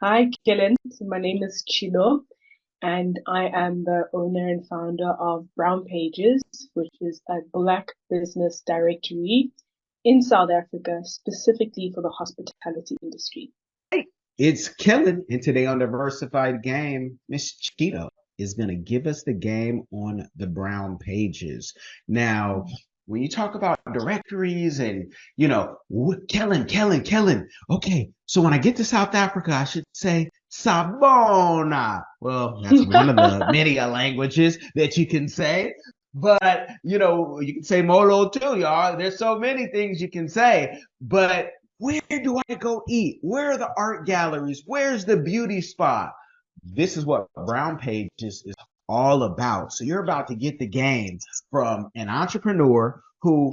Hi, Kellen. So my name is Chido, and I am the owner and founder of Brown Pages, which is a Black business directory in South Africa, specifically for the hospitality industry. Hey, it's Kellen, and today on Diversified Game, Miss Cheeto is going to give us the game on the brown pages. Now, when you talk about directories and, Kellen, okay, so when I get to South Africa, I should say Sabona. Well, that's one of the many languages that you can say. But, you can say Molo too, y'all. There's so many things you can say. But where do I go eat? Where are the art galleries? Where's the beauty spot? This is what Brown Pages is all about. So you're about to get the game from an entrepreneur who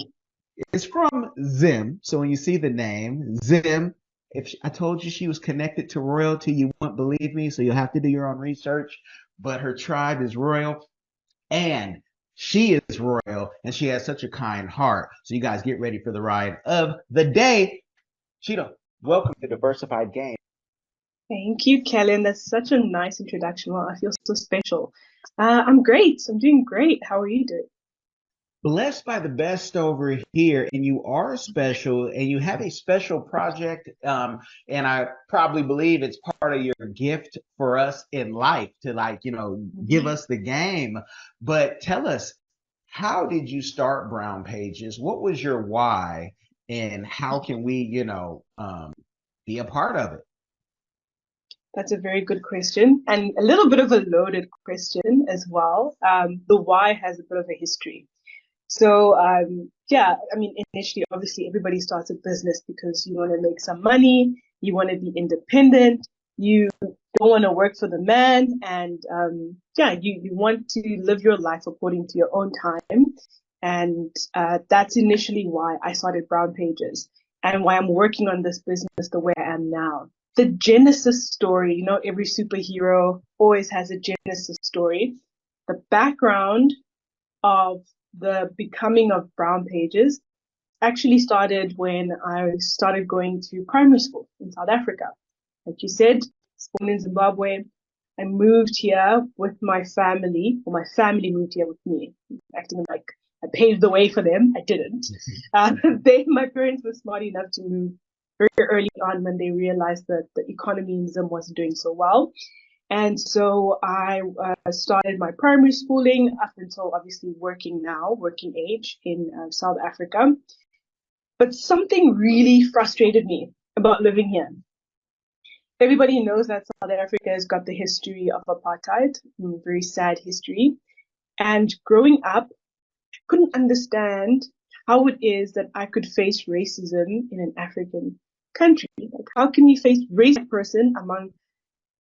is from Zim. So when you see the name Zim, if I told you she was connected to royalty, you wouldn't believe me. So you'll have to do your own research. But her tribe is royal, and she is royal, and she has such a kind heart. So you guys get ready for the ride of the day. Cheeto, welcome to Diversified Game. Thank you, Kellen. That's such a nice introduction. Well, I feel so special. I'm great. I'm doing great. How are you doing? Blessed by the best over here, and you are special, and you have a special project. And I probably believe it's part of your gift for us in life to, like, give Mhm. us the game. But tell us, how did you start Brown Pages? What was your why, and how can we, be a part of it? That's a very good question and a little bit of a loaded question as well. The why has a bit of a history. So, yeah, I mean, initially, obviously, everybody starts a business because you want to make some money, you want to be independent, you don't want to work for the man, and yeah, you want to live your life according to your own time. And that's initially why I started Brown Pages and why I'm working on this business the way I am now. The genesis story, every superhero always has a genesis story. The background of the becoming of Brown Pages actually started when I started going to primary school in South Africa. Like you said, born in Zimbabwe. I moved here with my family, or my family moved here with me, acting like I paved the way for them. I didn't. My parents were smart enough to move very early on when they realized that the economy in Zim wasn't doing so well. And so I started my primary schooling up until obviously working now, working age in South Africa. But something really frustrated me about living here. Everybody knows that South Africa has got the history of apartheid, very sad history. And growing up, I couldn't understand how it is that I could face racism in an African country. Like, how can you face racism person among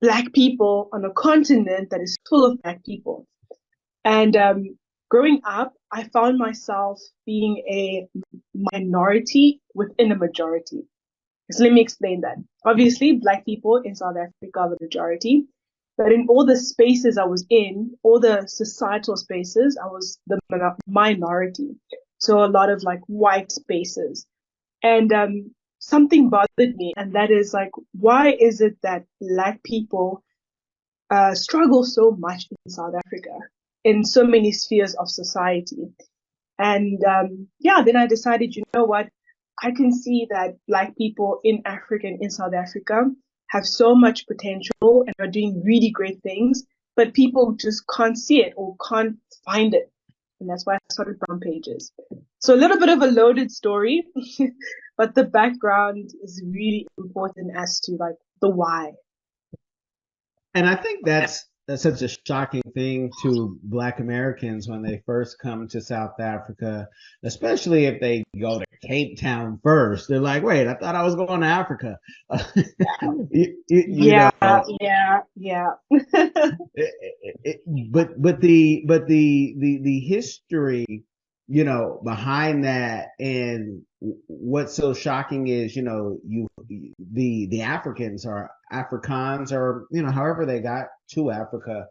black people on a continent that is full of black people? And growing up, I found myself being a minority within a majority. So let me explain that. Obviously, black people in South Africa are the majority, but in all the spaces I was in, all the societal spaces, I was the minority. So a lot of like white spaces. And something bothered me, and that is like, why is it that black people struggle so much in South Africa in so many spheres of society? And yeah, then I decided, you know what? I can see that Black people in Africa and in South Africa have so much potential and are doing really great things, but people just can't see it or can't find it. And that's why I started Brown Pages. So a little bit of a loaded story, but the background is really important as to like the why. And I think that's such a shocking thing to Black Americans when they first come to South Africa, especially if they go to Cape Town first. They're like, "Wait, I thought I was going to Africa." you Yeah, know, yeah, yeah. but the history, behind that, and what's so shocking is, the Africans or Afrikaans, or however they got to Africa,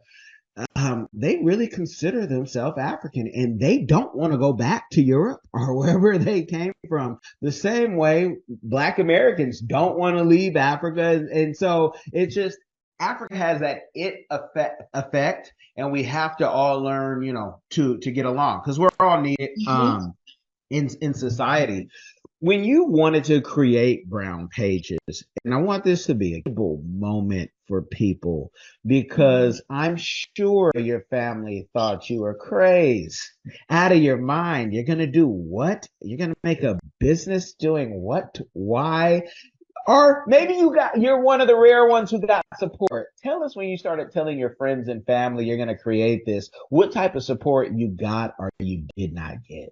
they really consider themselves African and they don't want to go back to Europe or wherever they came from. The same way Black Americans don't want to leave Africa. And so it's just Africa has that effect, and we have to all learn, to get along because we're all needed Mm-hmm. in society. When you wanted to create Brown Pages, and I want this to be a moment for people because I'm sure your family thought you were crazy, out of your mind. You're going to do what? You're going to make a business doing what? Why? Or maybe you're one of the rare ones who got support. Tell us when you started telling your friends and family you're going to create this, what type of support you got or you did not get.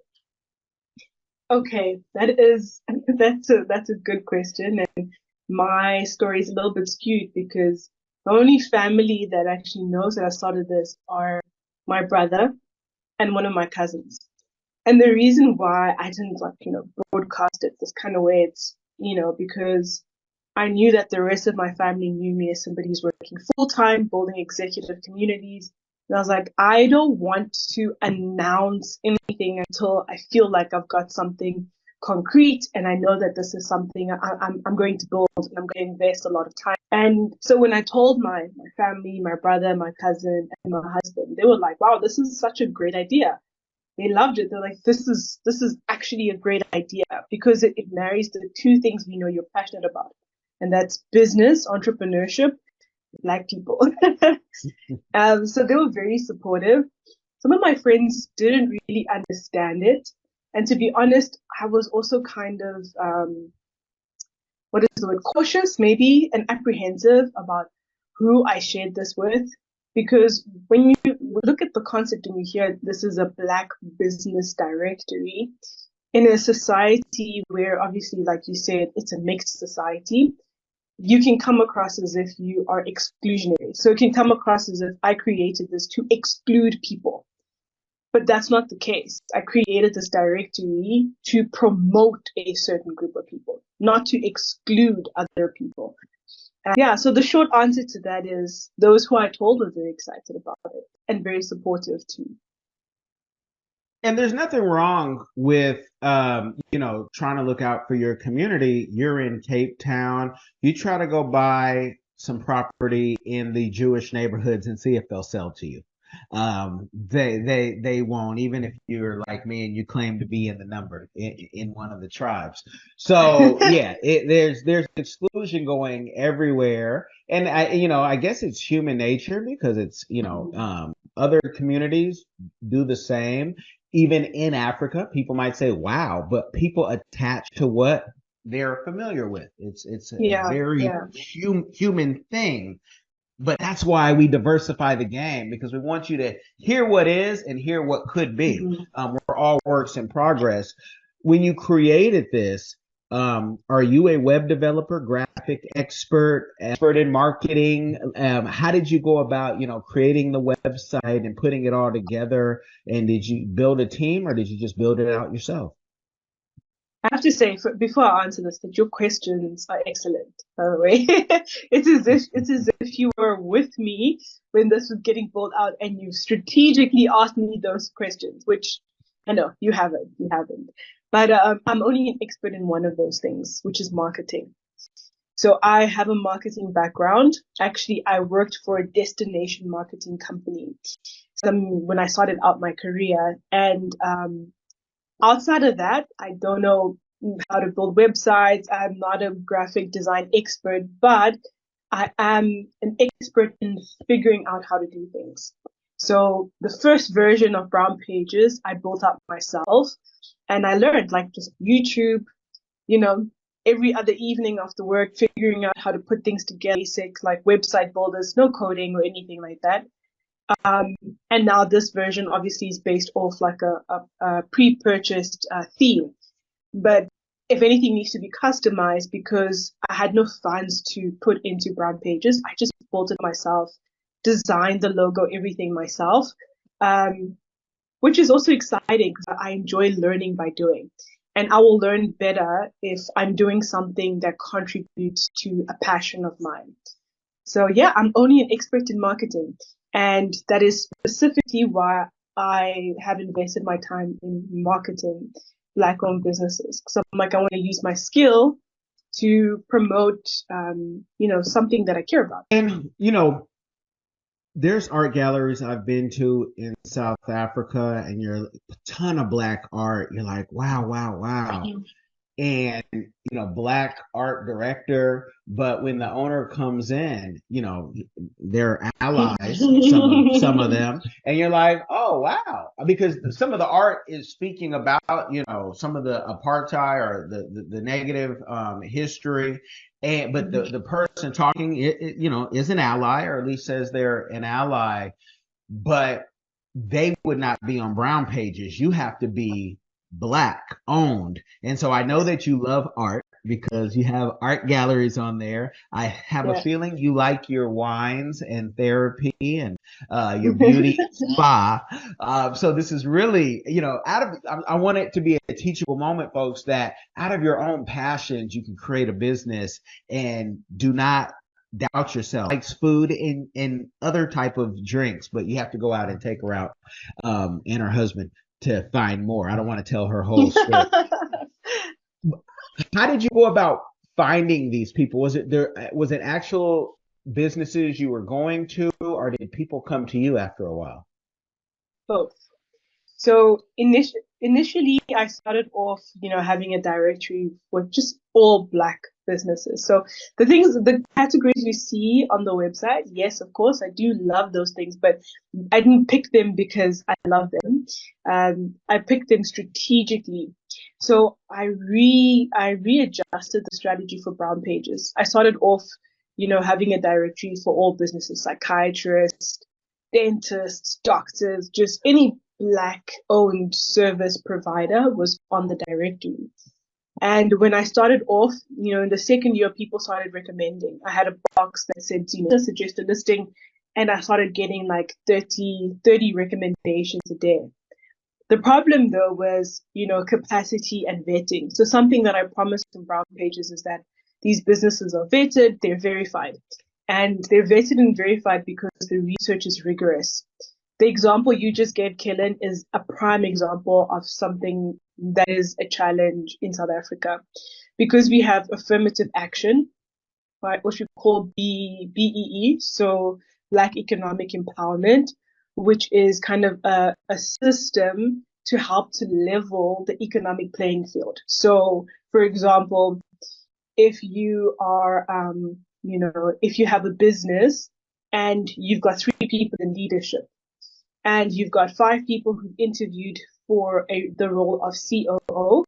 Okay, that's a good question, and my story is a little bit skewed because the only family that actually knows that I started this are my brother and one of my cousins. And the reason why I didn't like, broadcast it this kind of way, it's, because I knew that the rest of my family knew me as somebody who's working full time, building executive communities. And I was like, I don't want to announce anything until I feel like I've got something concrete and I know that this is something I'm going to build and I'm going to invest a lot of time. And so when I told my family, my brother, my cousin, and my husband, they were like, wow, this is such a great idea. They loved it. They're like, this is actually a great idea because it marries the two things we know you're passionate about, and that's business, entrepreneurship, Black people. So they were very supportive. Some of my friends didn't really understand it, and to be honest, I was also kind of what is the word, cautious maybe, and apprehensive about who I shared this with. Because when you look at the concept and you hear this is a Black business directory, in a society where obviously, like you said, it's a mixed society, you can come across as if you are exclusionary. So it can come across as if I created this to exclude people. But that's not the case. I created this directory to promote a certain group of people, not to exclude other people. Yeah, so the short answer to that is those who I told were very excited about it and very supportive too. And there's nothing wrong with trying to look out for your community. You're in Cape Town. You try to go buy some property in the Jewish neighborhoods and see if they'll sell to you. They won't, even if you're like me and you claim to be in the number in one of the tribes. So yeah, there's exclusion going everywhere, and I guess it's human nature because it's other communities do the same. Even in Africa, people might say, "Wow," but people attach to what they're familiar with. It's a Yeah, very yeah. human thing, but that's why we diversify the game because we want you to hear what is and hear what could be. Mm-hmm. We're all works in progress. When you created this, are you a web developer, graphic expert in marketing? How did you go about, creating the website and putting it all together? And did you build a team or did you just build it out yourself? I have to say, before I answer this, that your questions are excellent. By the way, it's as if you were with me when this was getting pulled out, and you strategically asked me those questions, which I know you haven't. You haven't. But I'm only an expert in one of those things, which is marketing. So I have a marketing background. Actually, I worked for a destination marketing company when I started out my career, and outside of that, I don't know how to build websites. I'm not a graphic design expert, but I am an expert in figuring out how to do things. So the first version of Brown Pages I built up myself, and I learned like just YouTube, you know, every other evening after work, figuring out how to put things together, basic like website builders, no coding or anything like that. Um, and now this version obviously is based off like a pre-purchased theme. But if anything needs to be customized because I had no funds to put into Brown Pages, I just built it myself, designed the logo, everything myself, um, which is also exciting because I enjoy learning by doing. And I will learn better if I'm doing something that contributes to a passion of mine. So yeah, I'm only an expert in marketing. And that is specifically why I have invested my time in marketing Black-owned businesses. So I'm like, I want to use my skill to promote, something that I care about. And, there's art galleries I've been to in South Africa, and you're a ton of black art. You're like, wow, wow, wow. And black art director, but when the owner comes in, they're allies, some of them, and you're like, oh wow, because some of the art is speaking about some of the apartheid or the negative history, and but the person talking is an ally, or at least says they're an ally, but they would not be on brown pages. You have to be black owned. And so I know that you love art because you have art galleries on there. I have a feeling you like your wines and therapy and your beauty spa. So this is really, I want it to be a teachable moment, folks, that out of your own passions, you can create a business and do not doubt yourself. Likes food and other type of drinks, but you have to go out and take her out and her husband to find more. I don't want to tell her whole story. How did you go about finding these people? Was it actual businesses you were going to, or did people come to you after a while? Both. So initially, I started off, having a directory with just all Black businesses. So the categories you see on the website, yes, of course, I do love those things, but I didn't pick them because I love them. I picked them strategically. So I readjusted the strategy for Brown Pages. I started off, having a directory for all businesses, psychiatrists, dentists, doctors, just any Black owned service provider was on the directory. And when I started off, in the second year, people started recommending. I had a box that said, suggest a listing. And I started getting like 30 recommendations a day. The problem though was, capacity and vetting. So something that I promised in Brown Pages is that these businesses are vetted, they're verified. And they're vetted and verified because the research is rigorous. The example you just gave, Kellen, is a prime example of something that is a challenge in South Africa because we have affirmative action, right, what we call BEE, so Black Economic Empowerment, which is kind of a system to help to level the economic playing field. So, for example, if you are, if you have a business and you've got 3 people in leadership, and you've got 5 people who've interviewed for the role of COO.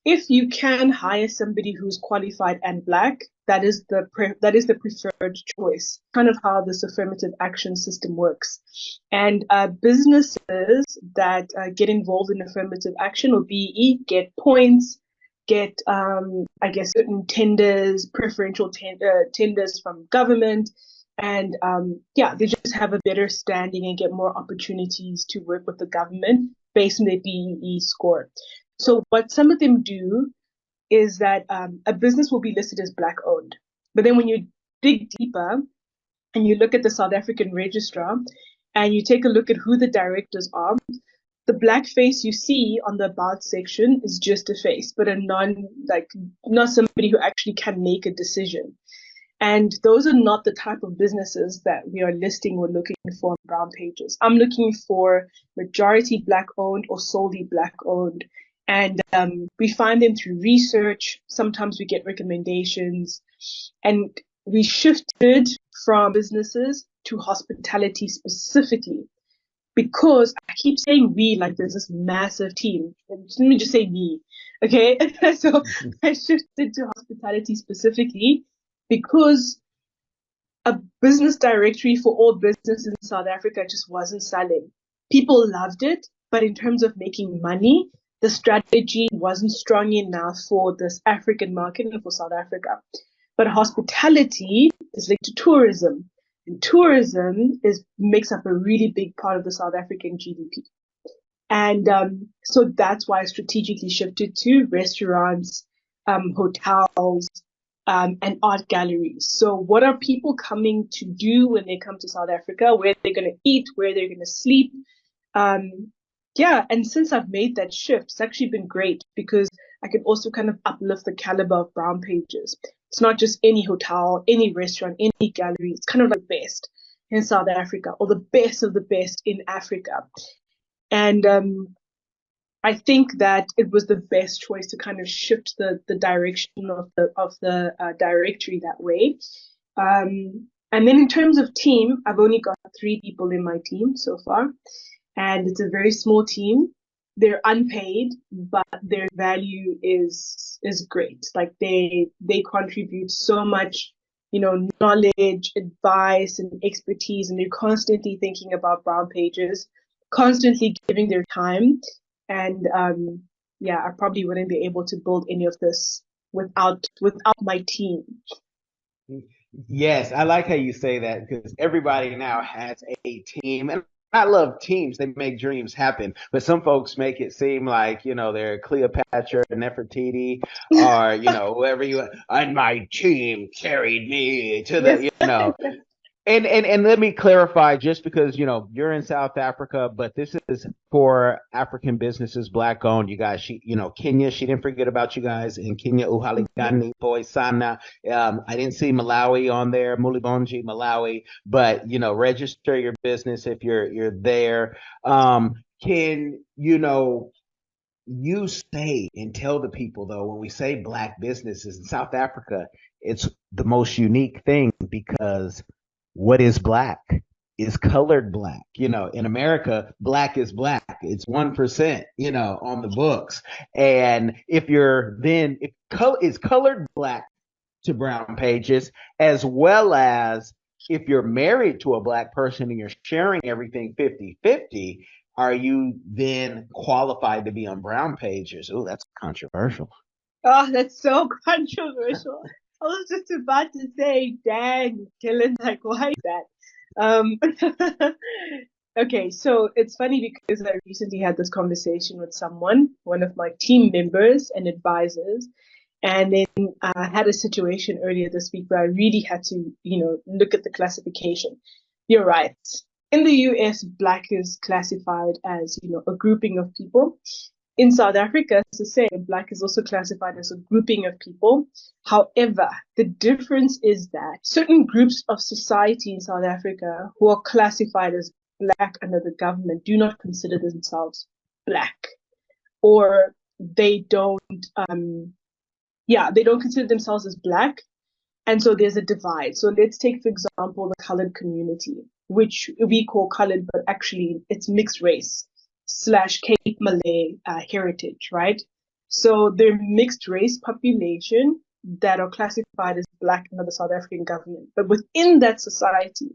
If you can hire somebody who's qualified and Black, that is the preferred choice. Kind of how this affirmative action system works. And businesses that get involved in affirmative action or BE get points, get certain tenders, preferential tenders from government. And they just have a better standing and get more opportunities to work with the government based on their BEE score. So what some of them do is that a business will be listed as Black owned. But then when you dig deeper and you look at the South African registrar and you take a look at who the directors are, the Black face you see on the about section is just a face, but not somebody who actually can make a decision. And those are not the type of businesses that we are listing or looking for on Brown Pages. I'm looking for majority Black owned or solely Black owned. And we find them through research. Sometimes we get recommendations. And we shifted from businesses to hospitality specifically because I keep saying we like there's this massive team. Let me just say me. Okay. So I shifted to hospitality specifically because a business directory for all businesses in South Africa just wasn't selling. People loved it, but in terms of making money, the strategy wasn't strong enough for this African market and for South Africa. But hospitality is linked to tourism, and tourism makes up a really big part of the South African GDP. And so that's why I strategically shifted to restaurants, hotels, and art galleries. So what are people coming to do when they come to South Africa? Where they're going to eat, where they're going to sleep. Um, yeah, and since I've made that shift, it's actually been great because I can also kind of uplift the caliber of brown pages. It's not just any hotel, any restaurant, any gallery. It's kind of like the best in South Africa or the best of the best in Africa. And I think that it was the best choice to kind of shift the direction of the directory that way. And then in terms of team, I've only got 3 people in my team so far, and it's a very small team. They're unpaid, but their value is great. Like they contribute so much, knowledge, advice, and expertise, and they're constantly thinking about brown pages, constantly giving their time. And yeah, I probably wouldn't be able to build any of this without my team. Yes, I like how you say that because everybody now has a team. And I love teams. They make dreams happen. But some folks make it seem like, they're Cleopatra and Nefertiti or, whoever and my team carried me to Yes. And let me clarify, just because you're in South Africa, but this is for African businesses, black owned. You guys, Kenya, she didn't forget about you guys in Kenya, Uhaligani, Boy Sana. I didn't see Malawi on there, Mulibonji, Malawi, but register your business if you're there. Can you say and tell the people though, when we say black businesses in South Africa, it's the most unique thing because what is black is colored black. In America, black is black. It's 1%, on the books. And if you're then, if color is colored black to brown pages, as well as if you're married to a black person and you're sharing everything 50-50, are you then qualified to be on brown pages? Oh, that's controversial. Oh, that's so controversial. I was just about to say, dang, Kellen, like, why is that? Okay, so it's funny because I recently had this conversation with one of my team members and advisors, and then I had a situation earlier this week where I really had to, look at the classification. You're right. In the US, black is classified as, a grouping of people. In South Africa, it's the same. Black is also classified as a grouping of people. However, the difference is that certain groups of society in South Africa who are classified as black under the government do not consider themselves black, or they don't, they don't consider themselves as black. And so there's a divide. So let's take, for example, the colored community, which we call colored, but actually it's mixed race / Cape Malay heritage, right? So they're mixed race population that are classified as black under the South African government. But within that society,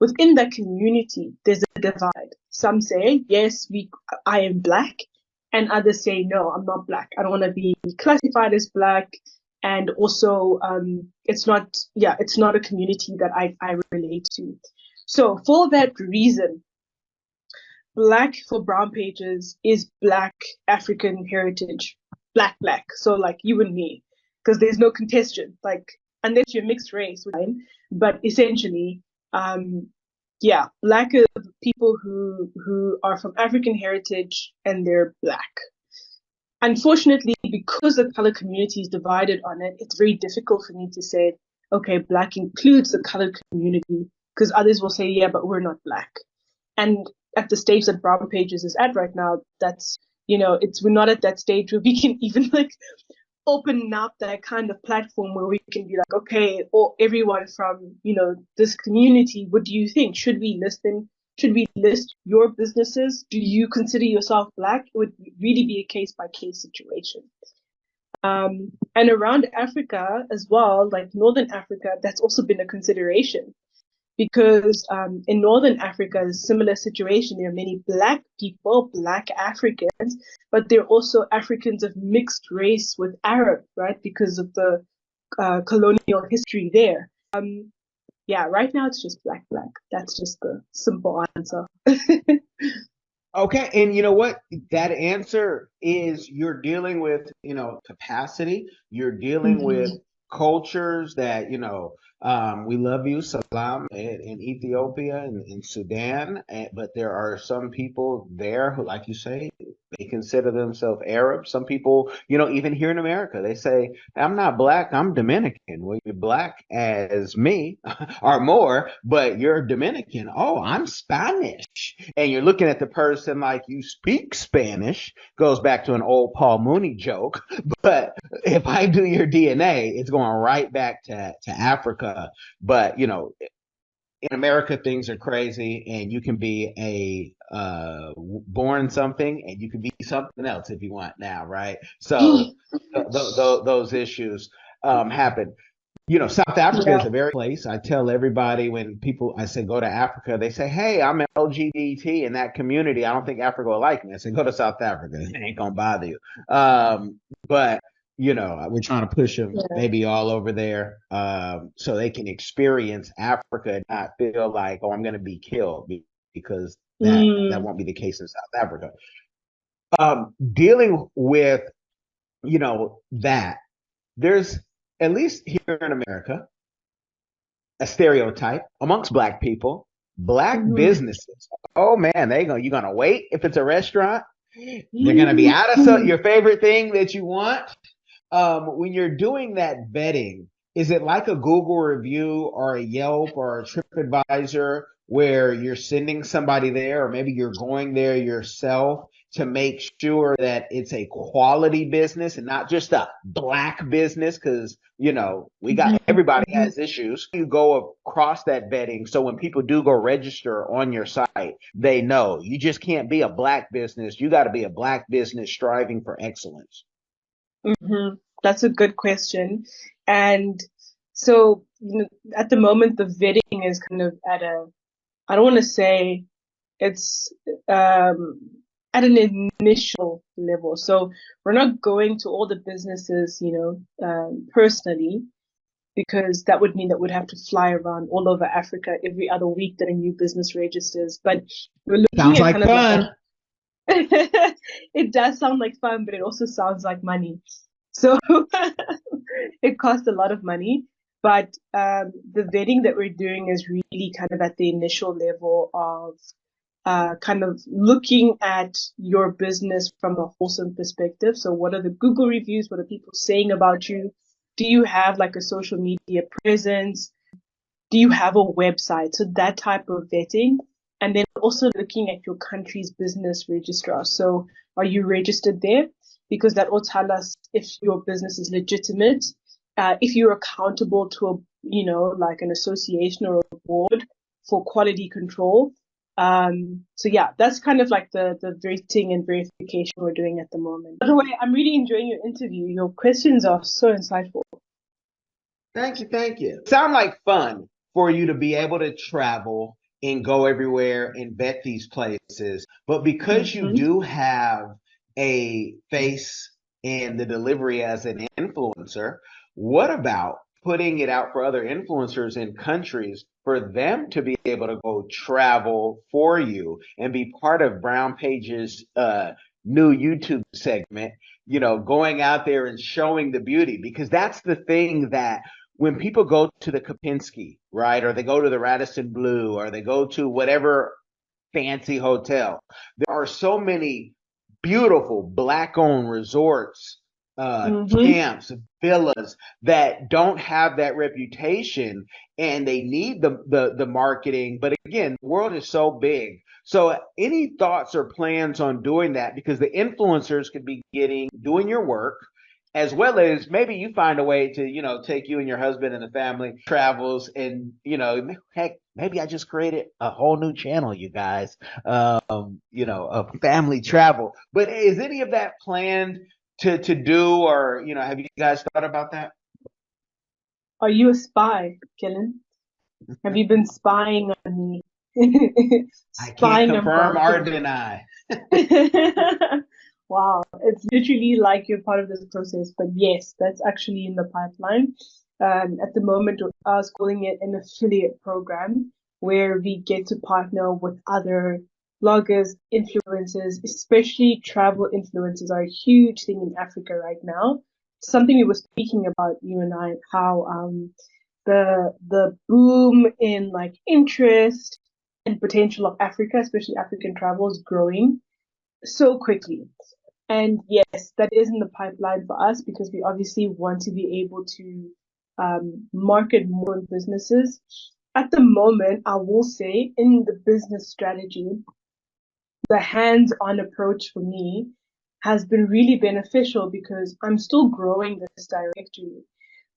within that community, there's a divide. Some say, yes, I am black, and others say, no, I'm not black. I don't want to be classified as black. And also, it's not a community that I relate to. So for that reason, black for brown pages is black African heritage, black. So like you and me, because there's no contestant, like unless you're mixed race, but essentially, black are people who are from African heritage and they're black. Unfortunately, because the color community is divided on it, it's very difficult for me to say, okay, black includes the colored community, because others will say, yeah, but we're not black. And at the stage that brown pages is at right now, that's, we're not at that stage where we can even like open up that kind of platform where we can be like, okay, or everyone from, this community, what do you think? Should we list them? Should we list your businesses? Do you consider yourself black? It would really be a case by case situation. And around Africa as well, like Northern Africa, that's also been a consideration because in Northern Africa, a similar situation. There are many black people, black Africans, but they're also Africans of mixed race with Arab, right? Because of the colonial history there. Right now it's just black. That's just the simple answer. Okay, and you know what? That answer is you're dealing with, capacity. You're dealing with cultures that, we love you, salam, in Ethiopia and in Sudan, but there are some people there who, like you say, they consider themselves Arab. Some people, even here in America, they say, I'm not black, I'm Dominican. Well, you're black as me or more, but you're Dominican. Oh, I'm Spanish. And you're looking at the person like you speak Spanish, goes back to an old Paul Mooney joke. But if I do your DNA, it's going right back to Africa. But in America, things are crazy, and you can be born something, and you can be something else if you want now, right? So those issues happen. South Africa Yeah. is a very place. I tell everybody when I say go to Africa, they say, "Hey, I'm LGBT in that community. I don't think Africa will like me." I say, "Go to South Africa. It ain't gonna bother you." But we're trying to push them Yeah. maybe all over there, so they can experience Africa and not feel like, "Oh, I'm going to be killed," because that Mm. won't be the case in South Africa. Dealing with that, there's, at least here in America, a stereotype amongst black people. Black Mhm. businesses, oh man, you're gonna wait if it's a restaurant. They're gonna be out of your favorite thing that you want. When you're doing that vetting, is it like a Google review or a Yelp or a TripAdvisor where you're sending somebody there, or maybe you're going there yourself to make sure that it's a quality business and not just a black business? Because, everybody Mhm. has issues. You go across that vetting. So when people do go register on your site, they know you just can't be a black business. You got to be a black business striving for excellence. Hmm. That's a good question. And so, at the moment, the vetting is kind of I don't want to say it's um, at an initial level. So we're not going to all the businesses, personally, because that would mean that we'd have to fly around all over Africa every other week that a new business registers. But we're looking Sounds at like kind of like fun. it does sound like fun, but it also sounds like money. So it costs a lot of money. But the vetting that we're doing is really kind of at the initial level of kind of looking at your business from a wholesome perspective. So, what are the Google reviews? What are people saying about you? Do you have like a social media presence? Do you have a website? So that type of vetting. And then also looking at your country's business registrar. So are you registered there? Because that will tell us if your business is legitimate, if you're accountable to like an association or a board for quality control. So yeah, that's kind of like the vetting and verification we're doing at the moment. By the way, I'm really enjoying your interview. Your questions are so insightful. Thank you, thank you. Sound like fun for you to be able to travel and go everywhere and vet these places. But because you Mm-hmm. do have a face in the delivery as an influencer, what about putting it out for other influencers in countries for them to be able to go travel for you and be part of Brown Page's new YouTube segment, going out there and showing the beauty? Because that's the thing that when people go to the Kapinski, right, or they go to the Radisson Blue, or they go to whatever fancy hotel, there are so many beautiful black-owned resorts, Mm-hmm. camps, villas that don't have that reputation, and they need the marketing. But again, the world is so big. So, any thoughts or plans on doing that? Because the influencers could be doing your work, as well as maybe you find a way to, take you and your husband and the family travels, and, heck, maybe I just created a whole new channel, you guys, of family travel. But is any of that planned to do, or, have you guys thought about that? Are you a spy, Kellen? Have you been spying on me? I can't Spying on confirm Brown or Pig. deny. Wow, it's literally like you're part of this process. But yes, that's actually in the pipeline. At the moment, I was calling it an affiliate program where we get to partner with other bloggers, influencers, especially travel influencers are a huge thing in Africa right now. something we were speaking about, you and I, how the boom in like interest and potential of Africa, especially African travel, is growing so quickly. And yes, that is in the pipeline for us because we obviously want to be able to market more businesses. At the moment, I will say in the business strategy, the hands-on approach for me has been really beneficial because I'm still growing this directory,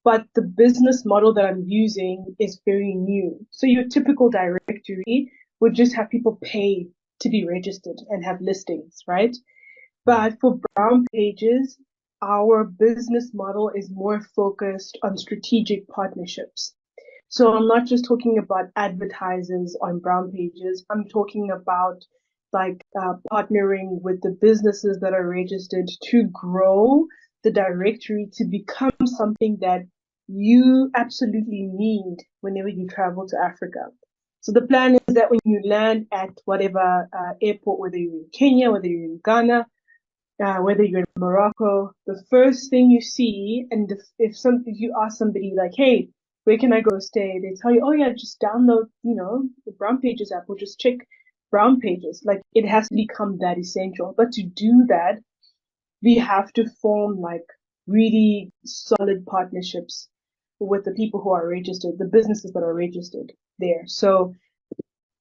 but the business model that I'm using is very new. So your typical directory would just have people pay to be registered and have listings, right? But for Brown Pages, our business model is more focused on strategic partnerships. So I'm not just talking about advertisers on Brown Pages. I'm talking about like partnering with the businesses that are registered to grow the directory to become something that you absolutely need whenever you travel to Africa. So the plan is that when you land at whatever airport, whether you're in Kenya, whether you're in Ghana, whether you're in Morocco, the first thing you see, and if you ask somebody like, hey, where can I go stay? They tell you, oh yeah, just download, the Brown Pages app or just check Brown Pages. Like it has to become that essential. But to do that, we have to form like really solid partnerships with the people who are registered, the businesses that are registered there. So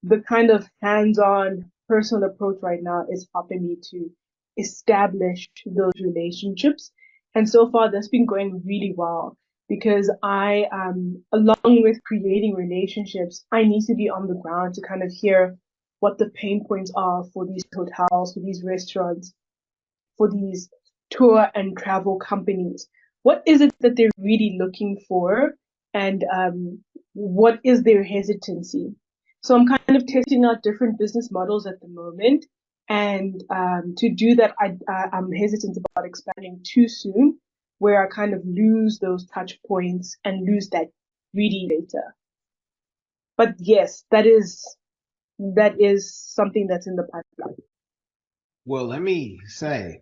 the kind of hands-on personal approach right now is helping me to establish those relationships. And so far, that's been going really well because along with creating relationships, I need to be on the ground to kind of hear what the pain points are for these hotels, for these restaurants, for these tour and travel companies. What is it that they're really looking for? And what is their hesitancy? So I'm kind of testing out different business models at the moment. And to do that, I'm hesitant about expanding too soon, where I kind of lose those touch points and lose that really data. But yes, that is something that's in the pipeline. Well, let me say,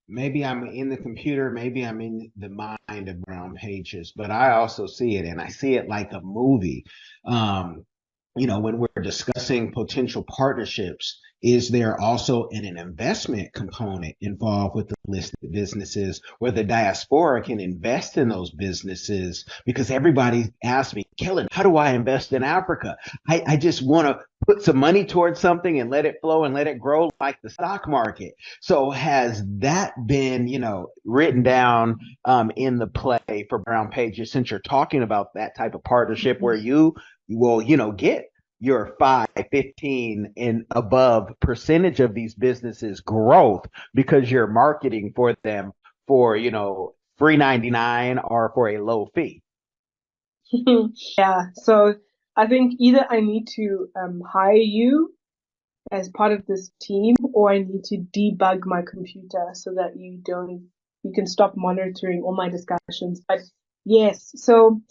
maybe I'm in the computer, maybe I'm in the mind of Brown Pages, but I also see it and I see it like a movie. Um, when we're discussing potential partnerships, is there also an investment component involved with the listed businesses where the diaspora can invest in those businesses? Because everybody asks me, Kellen, how do I invest in Africa? I just want to put some money towards something and let it flow and let it grow like the stock market. So has that been, written down in the play for Brown Pages since you're talking about that type of partnership where you will, get your 5, 15 and above percentage of these businesses growth because you're marketing for them for, free 99 or for a low fee. Yeah, so I think either I need to hire you as part of this team, or I need to debug my computer so that you can stop monitoring all my discussions. But yes, so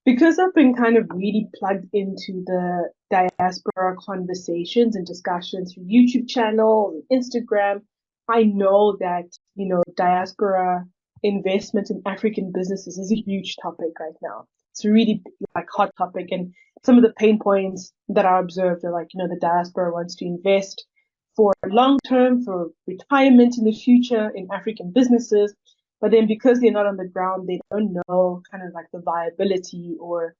because I've been kind of really plugged into the diaspora conversations and discussions through YouTube channel, Instagram, I know that, diaspora investment in African businesses is a huge topic right now. It's a really like hot topic. And some of the pain points that are observed are like, the diaspora wants to invest for long term, for retirement in the future in African businesses. But then because they're not on the ground, they don't know kind of like the viability or,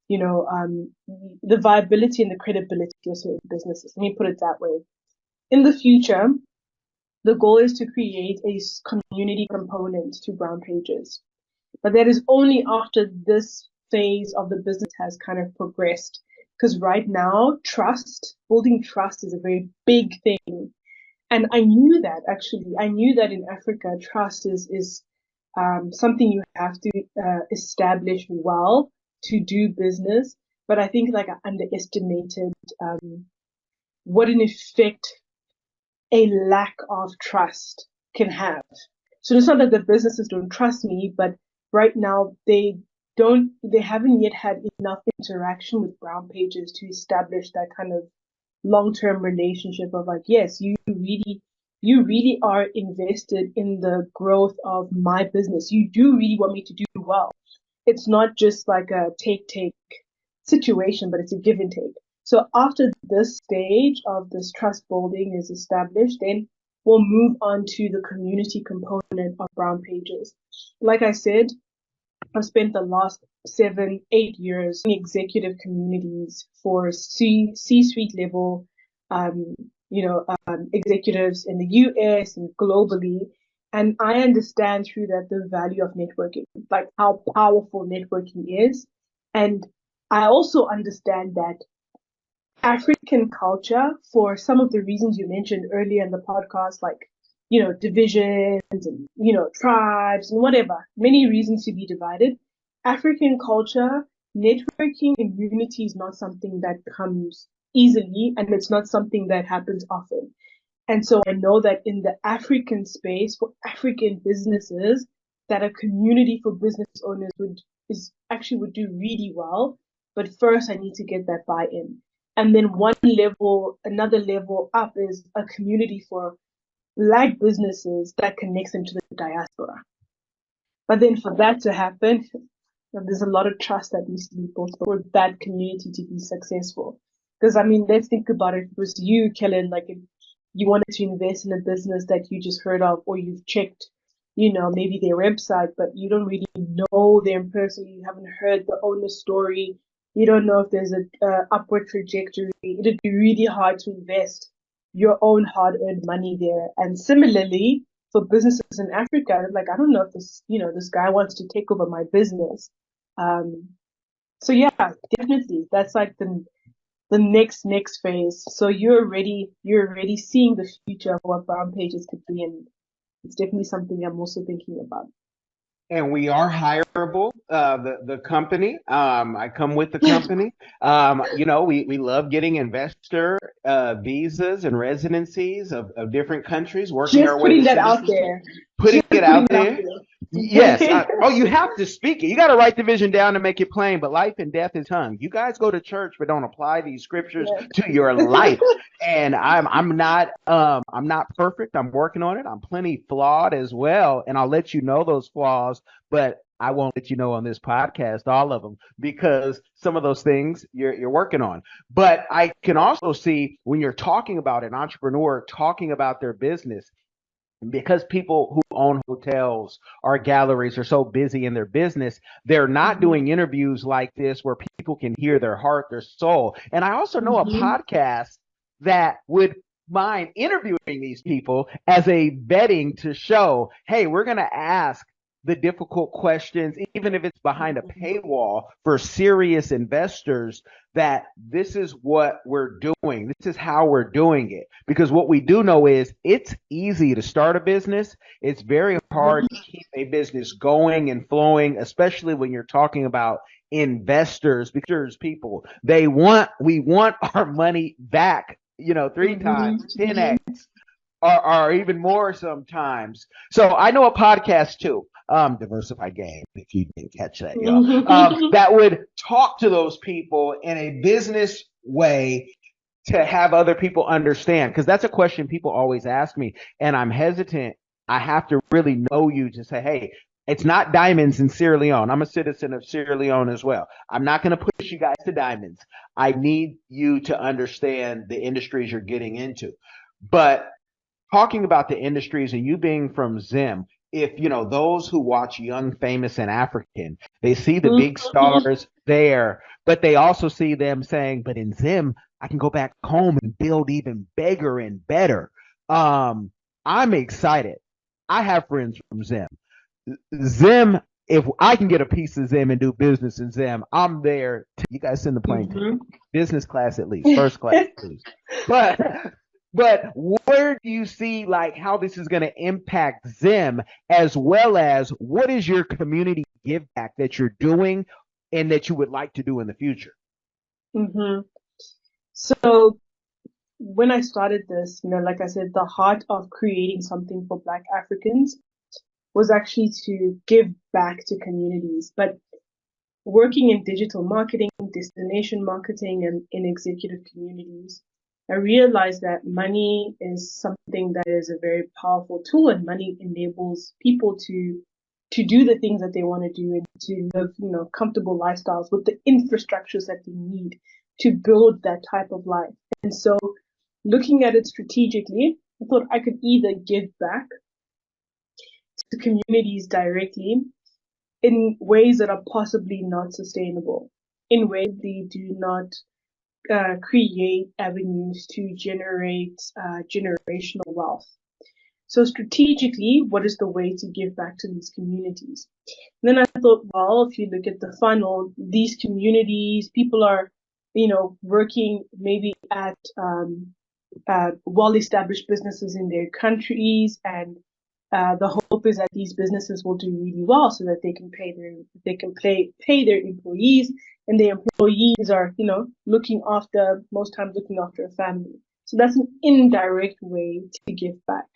the viability and the credibility of certain businesses. Let me put it that way. In the future, the goal is to create a community component to Brown Pages. But that is only after this phase of the business has kind of progressed. Because right now, building trust is a very big thing. And I knew that actually. I knew that in Africa, trust is something you have to establish well to do business. But I think like I underestimated what an effect a lack of trust can have. So it's not that the businesses don't trust me, but right now they haven't yet had enough interaction with Brown Pages to establish that kind of long-term relationship of like, yes, you really you really are invested in the growth of my business. You do really want me to do well. It's not just like a take situation, but it's a give and take. So after this stage of this trust building is established, then we'll move on to the community component of Brown Pages. Like I said, I've spent the last 7, 8 years in executive communities for C-suite level, um, executives in the US and globally. And I understand through that the value of networking, like how powerful networking is. And I also understand that African culture, for some of the reasons you mentioned earlier in the podcast, like, divisions and, tribes and whatever, many reasons to be divided. African culture, networking and unity is not something that comes easily, and it's not something that happens often. And so I know that in the African space, for African businesses, that a community for business owners would do really well. But first I need to get that buy-in. And then another level up is a community for Black businesses that connects them to the diaspora. But then for that to happen, there's a lot of trust that needs to be built for that community to be successful. Because I mean, let's think about it. If it was you, Kellen, like if you wanted to invest in a business that you just heard of or you've checked, maybe their website, but you don't really know them personally, you haven't heard the owner's story, you don't know if there's a upward trajectory, it'd be really hard to invest your own hard-earned money there. And similarly, for businesses in Africa, like I don't know if this guy wants to take over my business. So yeah, definitely, that's like the next phase. So you're already seeing the future of what Brown Pages could be, and it's definitely something I'm also thinking about. And we are hireable, the company. I come with the company. We love getting investor visas and residencies of different countries, working Just our way putting to that out citizenship. there. Putting Just it out putting it out there. there. Yes. You have to speak it. You got to write the vision down to make it plain. But life and death is tongue. You guys go to church, but don't apply these scriptures to your life. And I'm not perfect. I'm working on it. I'm plenty flawed as well, and I'll let you know those flaws. But I won't let you know on this podcast all of them because some of those things you're working on. But I can also see when you're talking about an entrepreneur talking about their business, because people who own hotels or galleries are so busy in their business, they're not doing interviews like this where people can hear their heart, their soul. And I also know a podcast that would mind interviewing these people as a vetting to show, hey, we're going to ask the difficult questions, even if it's behind a paywall for serious investors, that this is what we're doing. This is how we're doing it. Because what we do know is it's easy to start a business. It's very hard to keep a business going and flowing, especially when you're talking about investors, because people, we want our money back, 3 times, 10x, or even more sometimes. So I know a podcast too, Diversified Game, if you didn't catch that, that would talk to those people in a business way to have other people understand. Because that's a question people always ask me, and I'm hesitant. I have to really know you to say, hey, it's not diamonds in Sierra Leone. I'm a citizen of Sierra Leone as well. I'm not going to push you guys to diamonds. I need you to understand the industries you're getting into. But talking about the industries and you being from Zim, if those who watch Young, Famous, and African, they see the big stars there, but they also see them saying, but in Zim, I can go back home and build even bigger and better. I'm excited. I have friends from Zim. Zim, if I can get a piece of Zim and do business in Zim, I'm there. You guys send the plane ticket. Business class at least, first class at least. But where do you see like how this is going to impact Zim, as well as what is your community give back that you're doing and that you would like to do in the future? So when I started this, like I said, the heart of creating something for Black Africans was actually to give back to communities. But working in digital marketing, destination marketing, and in executive communities, I realized that money is something that is a very powerful tool, and money enables people to do the things that they want to do and to live, comfortable lifestyles with the infrastructures that they need to build that type of life. And so looking at it strategically, I thought I could either give back to communities directly in ways that are possibly not sustainable, in ways they do not create avenues to generate generational wealth. So strategically, what is the way to give back to these communities? And then I thought, well, if you look at the funnel, these communities, people are, working maybe at well-established businesses in their countries, and the hope is that these businesses will do really well so that they can pay their employees, and the employees are, most times looking after a family. So that's an indirect way to give back.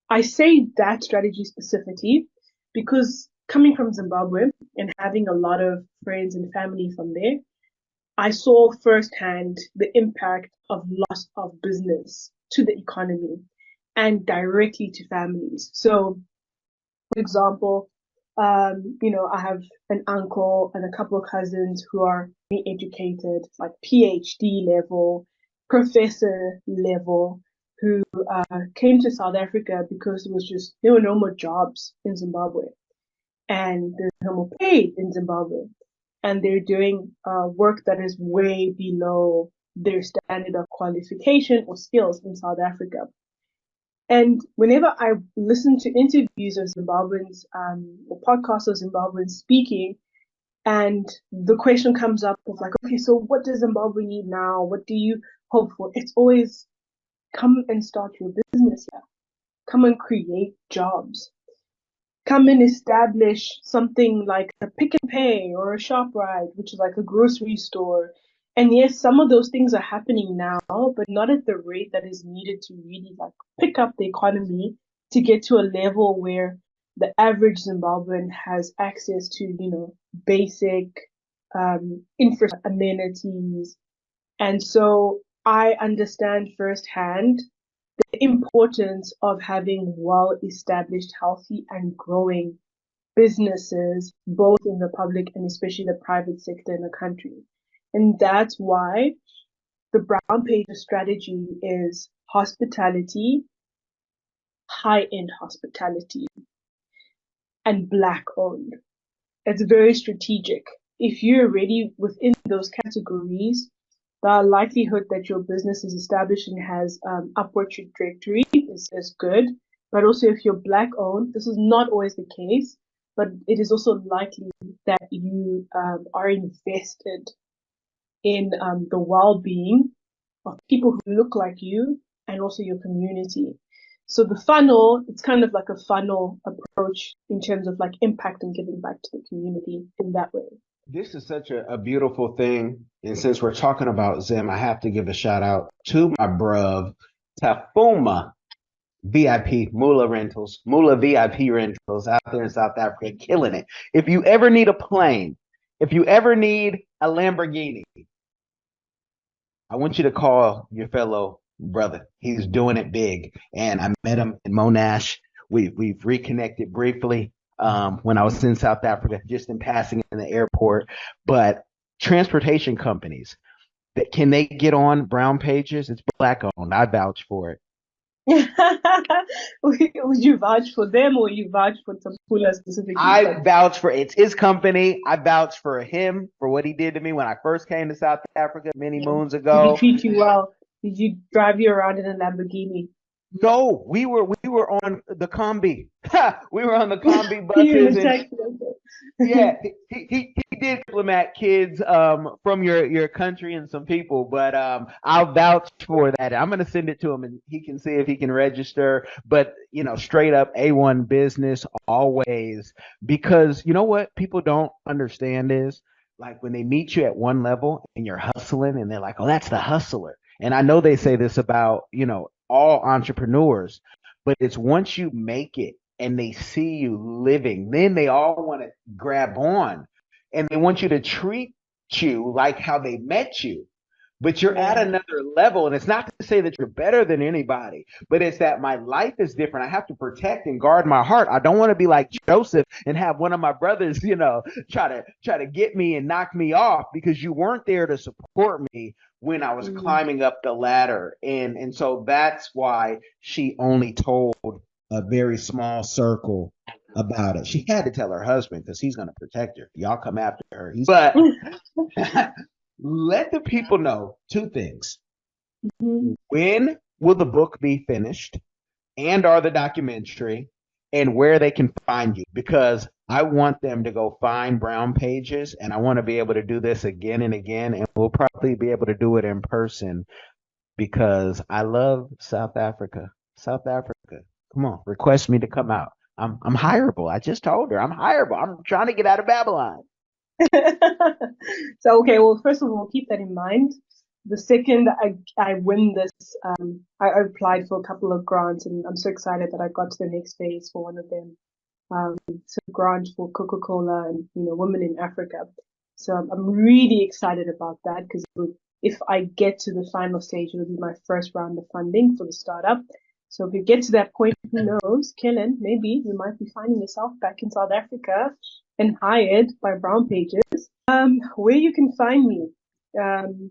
I say that strategy specifically because coming from Zimbabwe and having a lot of friends and family from there, I saw firsthand the impact of loss of business to the economy and directly to families. So, for example, I have an uncle and a couple of cousins who are educated, like PhD level, professor level, who came to South Africa because there were no more jobs in Zimbabwe, and there's no more pay in Zimbabwe, and they're doing work that is way below their standard of qualification or skills in South Africa. And whenever I listen to interviews of Zimbabweans or podcasts of Zimbabweans speaking, and the question comes up of like, okay, so what does Zimbabwe need now? What do you hope for? It's always come and start your business here. Come and create jobs. Come and establish something like a Pick and Pay or a ShopRite, which is like a grocery store. And yes, some of those things are happening now, but not at the rate that is needed to really like pick up the economy to get to a level where the average Zimbabwean has access to, basic infrastructure amenities. And so I understand firsthand the importance of having well-established, healthy, and growing businesses, both in the public and especially the private sector in the country. And that's why the Brown Pager strategy is hospitality, high-end hospitality, and Black-owned. It's very strategic. If you're already within those categories, the likelihood that your business is established and has upward trajectory is good. But also, if you're Black owned, this is not always the case, but it is also likely that you are invested in the well-being of people who look like you and also your community. So the funnel, it's kind of like a funnel approach in terms of like impact and giving back to the community in that way. This is such a beautiful thing. And since we're talking about Zim, I have to give a shout out to my bruv, Tafuma Mula VIP Rentals out there in South Africa, killing it. If you ever need a plane, if you ever need a Lamborghini, I want you to call your fellow brother. He's doing it big. And I met him in Monash. We've reconnected briefly when I was in South Africa, just in passing in the airport. But transportation companies, can they get on Brown Pages? It's Black owned. I vouch for it. Would you vouch for them or you vouch for Tampula specifically? I vouch for it's his company. I vouch for him for what he did to me when I first came to South Africa many moons ago. Did he treat you well? Did you drive you around in a Lamborghini? No, we were on the combi. We were on the combi buses. Yeah, he did diplomat kids from your country and some people, but I'll vouch for that. I'm gonna send it to him and he can see if he can register. But straight up A1 business always, because you know what people don't understand is like when they meet you at one level and you're hustling and they're like, oh, that's the hustler. And I know they say this about all entrepreneurs, but it's once you make it and they see you living, then they all want to grab on and they want you to treat you like how they met you. but you're at Yeah. another level. And it's not to say that you're better than anybody, but it's that my life is different. I have to protect and guard my heart. I don't want to be like Joseph and have one of my brothers, try to get me and knock me off because you weren't there to support me when I was Mm. climbing up the ladder. And so that's why she only told a very small circle about it. She had to tell her husband because he's going to protect her. Y'all come after her. But let the people know two things. Mhm. When will the book be finished? And or the documentary, and where they can find you, because I want them to go find Brown Pages, and I want to be able to do this again and again, and we'll probably be able to do it in person because I love South Africa. South Africa, come on, request me to come out. I'm hireable. I just told her I'm hireable. I'm trying to get out of Babylon. So, okay, well, first of all, keep that in mind. The second I win this, I applied for a couple of grants, and I'm so excited that I got to the next phase for one of them. It's a grant for Coca-Cola and women in Africa. So I'm really excited about that because if I get to the final stage, it'll be my first round of funding for the startup. So if we get to that point, who knows, Kellen, maybe you might be finding yourself back in South Africa and hired by Brown Pages. Where you can find me, you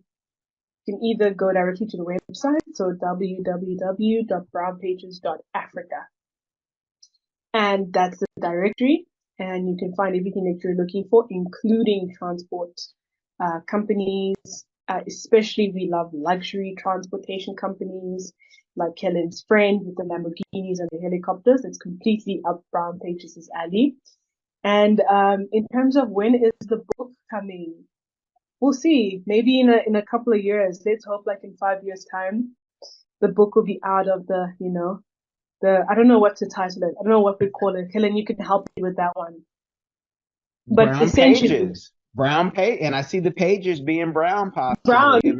can either go directly to the website, so www.brownpages.africa, and that's the directory, and you can find everything that you're looking for, including transport companies. Especially, we love luxury transportation companies like Kellen's friend with the Lamborghinis and the helicopters. It's completely up Brown Pages' alley. And in terms of when is the book coming, we'll see. Maybe in a couple of years. Let's hope, like in 5 years' time, the book will be out of the I don't know what to title it. I don't know what we call it. Helen, you can help me with that one. But Brown essentially, Pages. Brown page, and I see the pages being brown brown. possibly.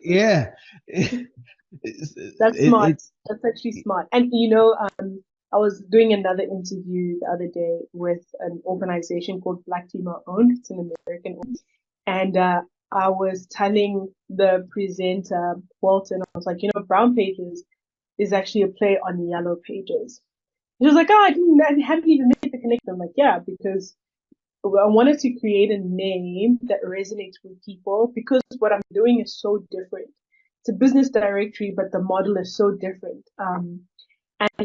Yeah. That's smart. It's That's actually smart. And I was doing another interview the other day with an organization called Black Female Owned. It's an American, and I was telling the presenter Walton, I was like, Brown Pages is actually a play on Yellow Pages. He was like, oh, I hadn't even made the connection. I'm like, yeah, because I wanted to create a name that resonates with people because what I'm doing is so different. It's a business directory, but the model is so different. And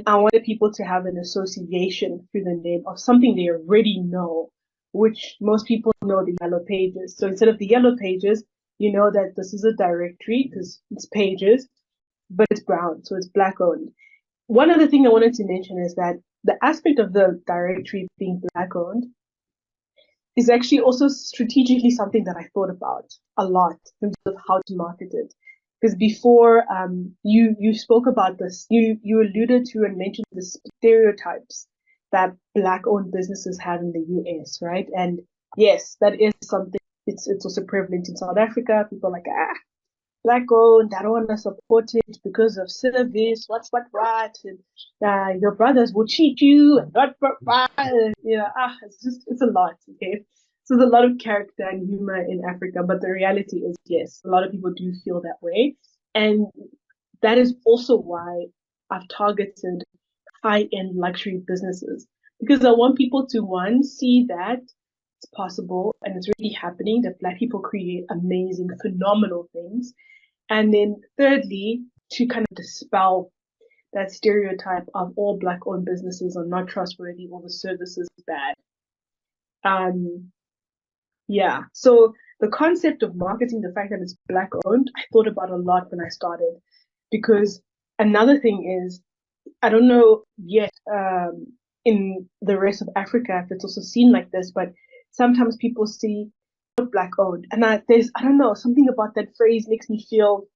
I wanted people to have an association through the name of something they already know, which most people know the Yellow Pages. So instead of the Yellow Pages, you know that this is a directory because it's pages, but it's brown, so it's black owned. One other thing I wanted to mention is that the aspect of the directory being black owned is actually also strategically something that I thought about a lot in terms of how to market it. Because before you spoke about this, you alluded to and mentioned the stereotypes that black owned businesses have in the US, right? And yes, that is something. It's also prevalent in South Africa. People are like, black owned, I don't want to support it because of service, what, and your brothers will cheat you, and what, it's a lot, okay? So there's a lot of character and humor in Africa, but the reality is, yes, a lot of people do feel that way. And that is also why I've targeted high end luxury businesses because I want people to, one, see that it's possible and it's really happening, that Black people create amazing, phenomenal things. And then thirdly, to kind of dispel that stereotype of all Black owned businesses are not trustworthy or the service is bad. Um, yeah. So the concept of marketing, the fact that it's Black owned, I thought about a lot when I started because another thing is, I don't know yet in the rest of Africa if it's also seen like this, but sometimes people see Black owned, and I don't know, something about that phrase makes me feel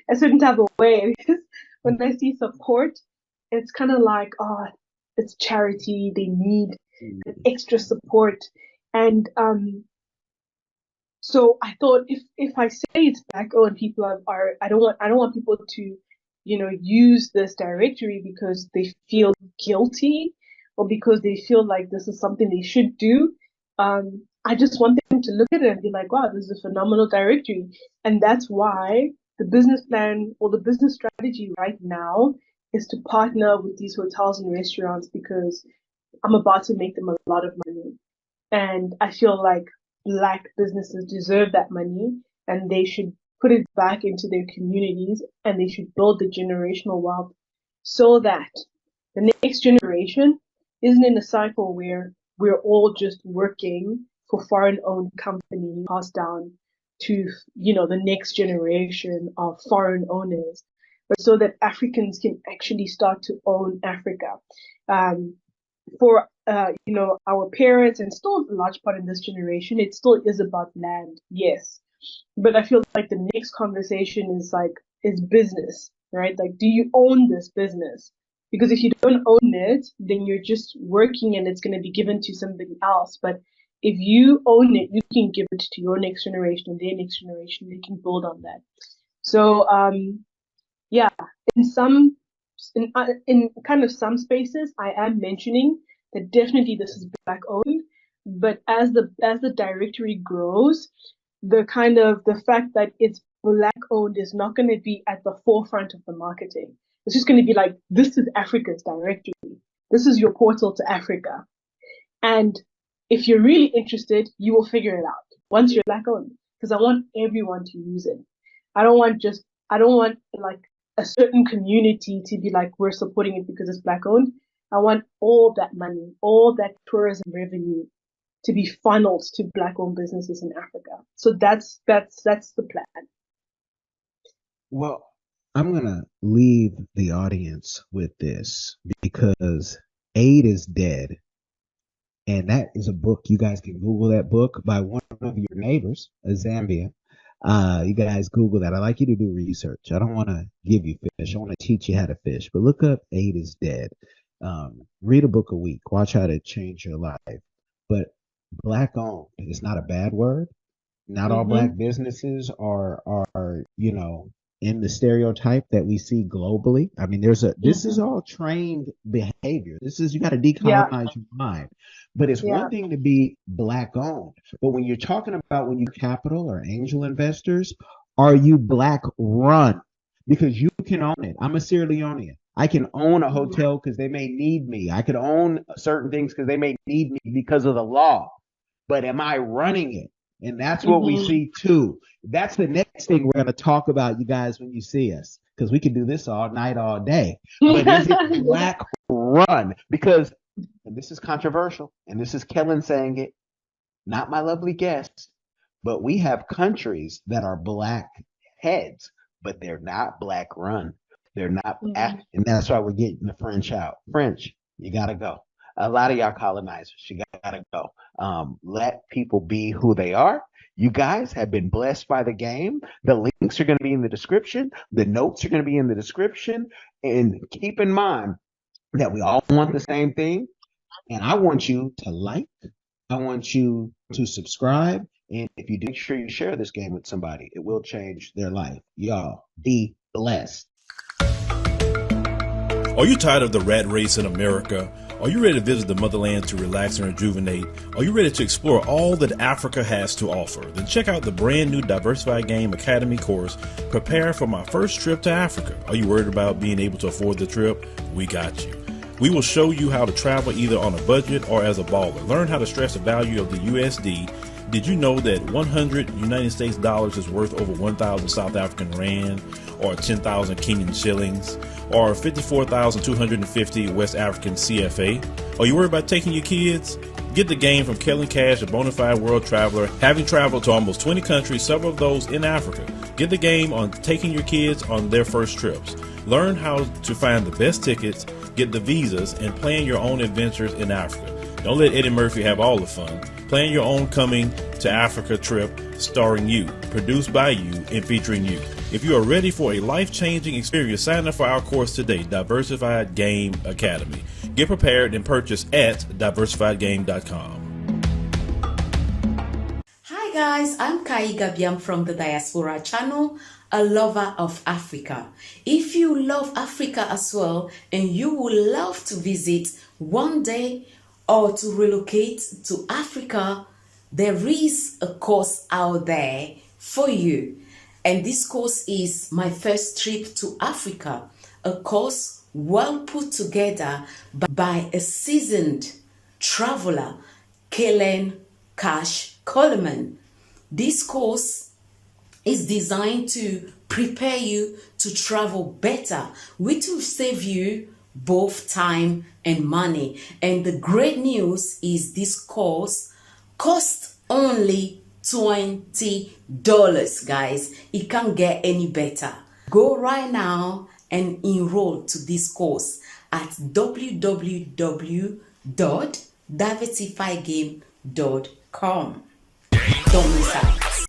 a certain type of way because when I see support, it's kind of like, oh, it's charity, they need extra support, and so I thought if I say it's Black owned, people are I don't want people to use this directory because they feel guilty or because they feel like this is something they should do. I just want them to look at it and be like, wow, this is a phenomenal directory. And that's why the business plan or the business strategy right now is to partner with these hotels and restaurants, because I'm about to make them a lot of money. And I feel like Black businesses deserve that money, and they should put it back into their communities, and they should build the generational wealth so that the next generation isn't in a cycle where we're all just working for foreign owned companies passed down to, the next generation of foreign owners, but so that Africans can actually start to own Africa. For our parents, and still a large part in this generation, it still is about land, yes. But I feel like the next conversation is business, right? Like, do you own this business? Because if you don't own it, then you're just working and it's going to be given to somebody else. But if you own it, you can give it to your next generation and their next generation. They can build on that. So, yeah, in some, in kind of some spaces, I am mentioning that definitely this is Black owned. But as the directory grows, the fact that it's Black owned is not going to be at the forefront of the marketing. It's just going to be like, this is Africa's directory. This is your portal to Africa. And if you're really interested, you will figure it out once you're Black owned, because I want everyone to use it. I don't want like a certain community to be like, we're supporting it because it's Black owned. I want all that money, all that tourism revenue to be funneled to Black owned businesses in Africa. So that's the plan. Well, I'm going to leave the audience with this, because Aid is Dead. And that is a book. You guys can Google that book by one of your neighbors, Zambia. You guys Google that. I like you to do research. I don't want to give you fish. I want to teach you how to fish. But look up Aid is Dead. Read a book a week. Watch how to change your life. But Black owned is not a bad word. Not all Black businesses are in the stereotype that we see globally. I mean, this is all trained behavior. You got to decolonize your mind. But it's one thing to be Black owned. But when you're talking about when you capital or angel investors, are you Black run? Because you can own it. I'm a Sierra Leonean. I can own a hotel because they may need me. I could own certain things because they may need me because of the law. But am I running it? And that's what we see too. That's the next thing we're going to talk about, you guys, when you see us, because we can do this all night, all day. But is it Black run? Because, and this is controversial, and this is Kellen saying it, not my lovely guest, but we have countries that are Black heads, but they're not Black run. They're not, and that's why we're getting the French out. French, you got to go. A lot of y'all colonizers, you gotta go. Let people be who they are. You guys have been blessed by the game. The links are going to be in the description. The notes are going to be in the description. And keep in mind that we all want the same thing. And I want you to like. I want you to subscribe. And if you do, make sure you share this game with somebody. It will change their life. Y'all be blessed. Are you tired of the rat race in America? Are you ready to visit the motherland to relax and rejuvenate? Are you ready to explore all that Africa has to offer? Then check out the brand new Diversified Game Academy course, Prepare for My First Trip to Africa. Are you worried about being able to afford the trip? We got you. We will show you how to travel either on a budget or as a baller. Learn how to stress the value of the USD. Did you know that 100 United States dollars is worth over 1,000 South African rand, or 10,000 Kenyan shillings, or 54,250 West African CFA? Are you worried about taking your kids? Get the game from Kellen Cash, a bona fide world traveler, having traveled to almost 20 countries, several of those in Africa. Get the game on taking your kids on their first trips. Learn how to find the best tickets, get the visas, and plan your own adventures in Africa. Don't let Eddie Murphy have all the fun. Plan your own coming to Africa trip starring you, produced by you, and featuring you. If you are ready for a life-changing experience, sign up for our course today, Diversified Game Academy. Get prepared and purchase at diversifiedgame.com. Hi guys, I'm Kai Gabiam from the Diaspora channel, a lover of Africa. If you love Africa as well and you would love to visit one day or to relocate to Africa, there is a course out there for you. And this course is My First Trip to Africa, a course well put together by a seasoned traveler, Kellen Cash Coleman. This course is designed to prepare you to travel better, which will save you both time and money. And the great news is this course costs only $20, guys. It can't get any better. Go right now and enroll to this course at www.diversifygame.com. Don't miss out.